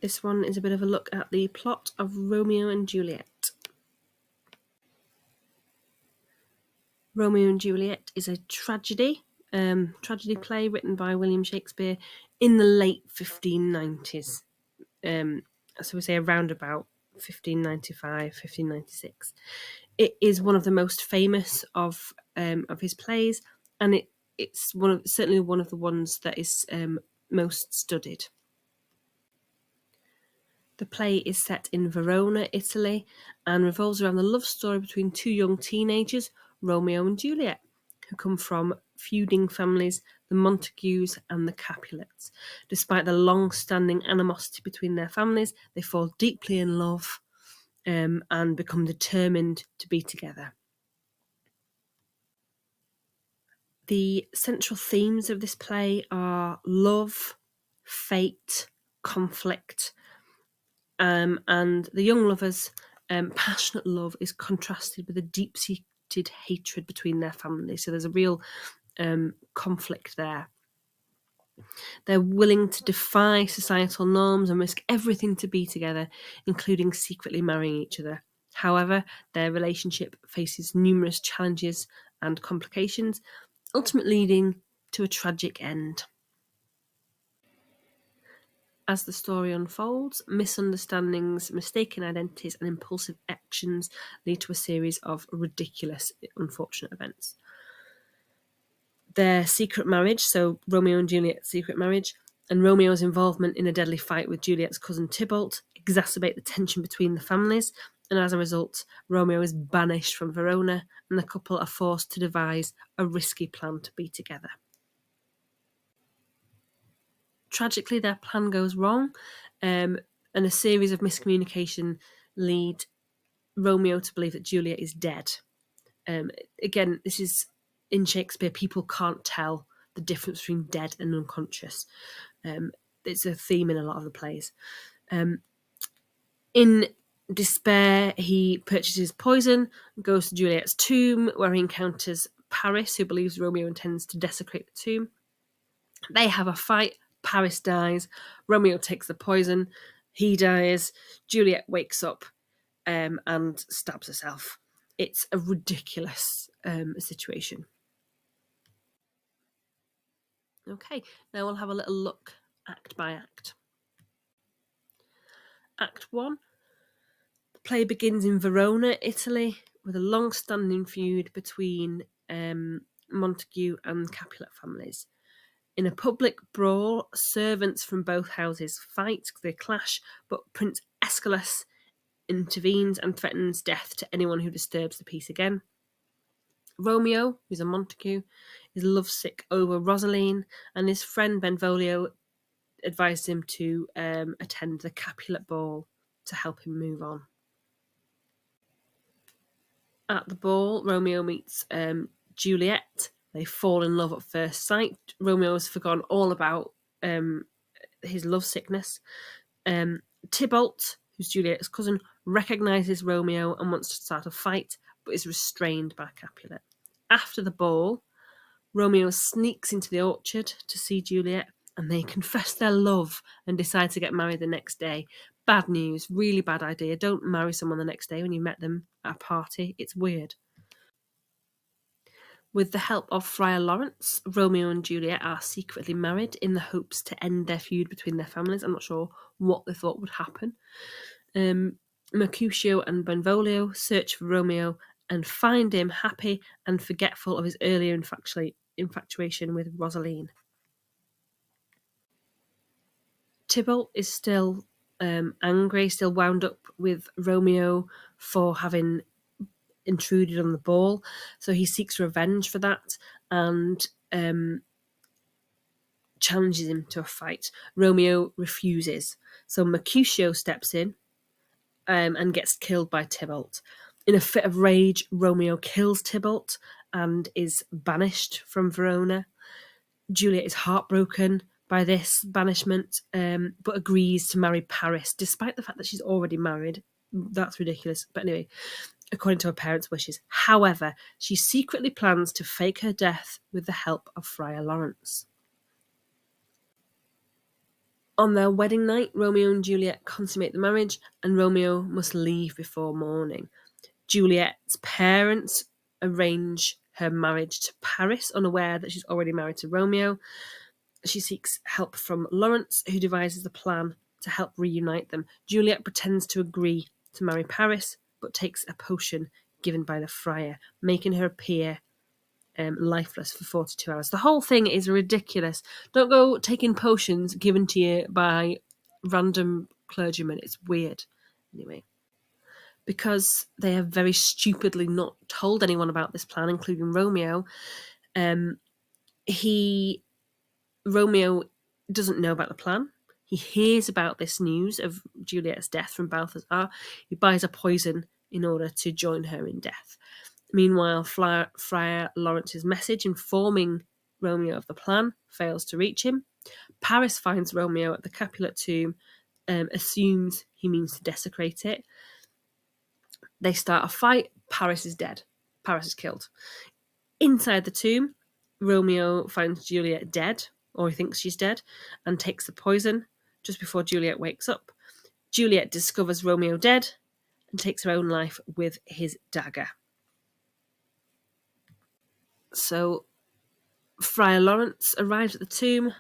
This one is a bit of a look at the plot of Romeo and Juliet. Romeo and Juliet is a tragedy play written by William Shakespeare in the late 1590s. So we say around about 1595, 1596. It is one of the most famous of his plays, and it's certainly one of the ones that is most studied. The play is set in Verona, Italy, and revolves around the love story between two young teenagers, Romeo and Juliet, who come from feuding families, the Montagues and the Capulets. Despite the long-standing animosity between their families, they fall deeply in love and become determined to be together. The central themes of this play are love, fate, conflict, and the young lovers' passionate love is contrasted with a deep-seated hatred between their families. So there's a real conflict there. They're willing to defy societal norms and risk everything to be together, including secretly marrying each other. However, their relationship faces numerous challenges and complications, ultimately leading to a tragic end. As the story unfolds, misunderstandings, mistaken identities, and impulsive actions lead to a series of ridiculous, unfortunate events. Their secret marriage, so Romeo and Juliet's secret marriage, and Romeo's involvement in a deadly fight with Juliet's cousin Tybalt exacerbate the tension between the families, and as a result, Romeo is banished from Verona, and the couple are forced to devise a risky plan to be together. Tragically, their plan goes wrong, and a series of miscommunication lead Romeo to believe that Juliet is dead. Again, this is in Shakespeare, people can't tell the difference between dead and unconscious. It's a theme in a lot of the plays. In despair, he purchases poison, goes to Juliet's tomb, where he encounters Paris, who believes Romeo intends to desecrate the tomb. They have a fight. Paris dies. Romeo takes the poison. He dies. Juliet wakes up and stabs herself. It's a ridiculous situation. Okay, now we'll have a little look act by act. Act 1. The play begins in Verona, Italy, with a long-standing feud between Montague and Capulet families. In a public brawl, servants from both houses fight, they clash, but Prince Aeschylus intervenes and threatens death to anyone who disturbs the peace again. Romeo, who's a Montague, is lovesick over Rosaline, and his friend Benvolio advised him to attend the Capulet ball to help him move on. At the ball, Romeo meets Juliet. They fall in love at first sight. Romeo has forgotten all about his lovesickness. Tybalt, who's Juliet's cousin, recognises Romeo and wants to start a fight, but is restrained by Capulet. After the ball, Romeo sneaks into the orchard to see Juliet, and they confess their love and decide to get married the next day. Bad news, really bad idea. Don't marry someone the next day when you met them at a party. It's weird. With the help of Friar Lawrence, Romeo and Juliet are secretly married in the hopes to end their feud between their families. I'm not sure what they thought would happen. Mercutio and Benvolio search for Romeo and find him happy and forgetful of his earlier infatuation with Rosaline. Tybalt is still angry, still wound up with Romeo for having intruded on the ball, so he seeks revenge for that and challenges him to a fight. Romeo refuses, so Mercutio steps in and gets killed by Tybalt. In a fit of rage, Romeo kills Tybalt and is banished from Verona. Juliet is heartbroken by this banishment, but agrees to marry Paris, despite the fact that she's already married. That's ridiculous. But anyway, according to her parents' wishes. However, she secretly plans to fake her death with the help of Friar Lawrence. On their wedding night, Romeo and Juliet consummate the marriage, and Romeo must leave before morning. Juliet's parents arrange her marriage to Paris, unaware that she's already married to Romeo. She seeks help from Lawrence, who devises a plan to help reunite them. Juliet pretends to agree to marry Paris, but takes a potion given by the friar, making her appear lifeless for 42 hours. The whole thing is ridiculous. Don't go taking potions given to you by random clergymen. It's weird. Anyway, because they have very stupidly not told anyone about this plan, including Romeo, Romeo doesn't know about the plan. He hears about this news of Juliet's death from Balthazar. He buys a poison in order to join her in death. Meanwhile, Friar Lawrence's message informing Romeo of the plan fails to reach him. Paris finds Romeo at the Capulet tomb, assumes he means to desecrate it. They start a fight. Paris is dead. Paris is killed. Inside the tomb, Romeo finds Juliet dead, or he thinks she's dead, and takes the poison just before Juliet wakes up. Juliet discovers Romeo dead and takes her own life with his dagger. So Friar Lawrence arrives at the tomb,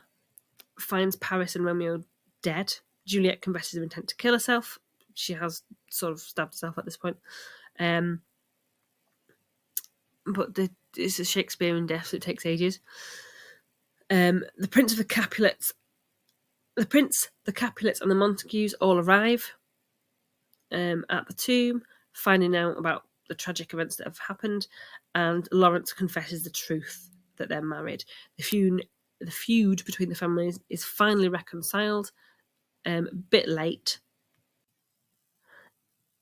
finds Paris and Romeo dead. Juliet confesses her intent to kill herself. She has sort of stabbed herself at this point. But it's a Shakespearean death, so it takes ages. The Prince, the Capulets, and the Montagues all arrive at the tomb, finding out about the tragic events that have happened, and Lawrence confesses the truth that they're married. The feud between the families is finally reconciled, a bit late.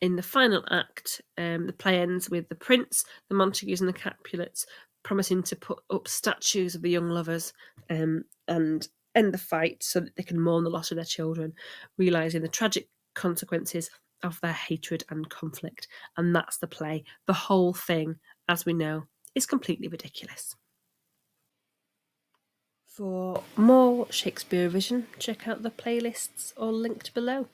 In the final act, the play ends with the Prince, the Montagues, and the Capulets promising to put up statues of the young lovers and end the fight so that they can mourn the loss of their children, realising the tragic consequences of their hatred and conflict. And that's the play. The whole thing, as we know, is completely ridiculous. For more Shakespeare revision, check out the playlists all linked below.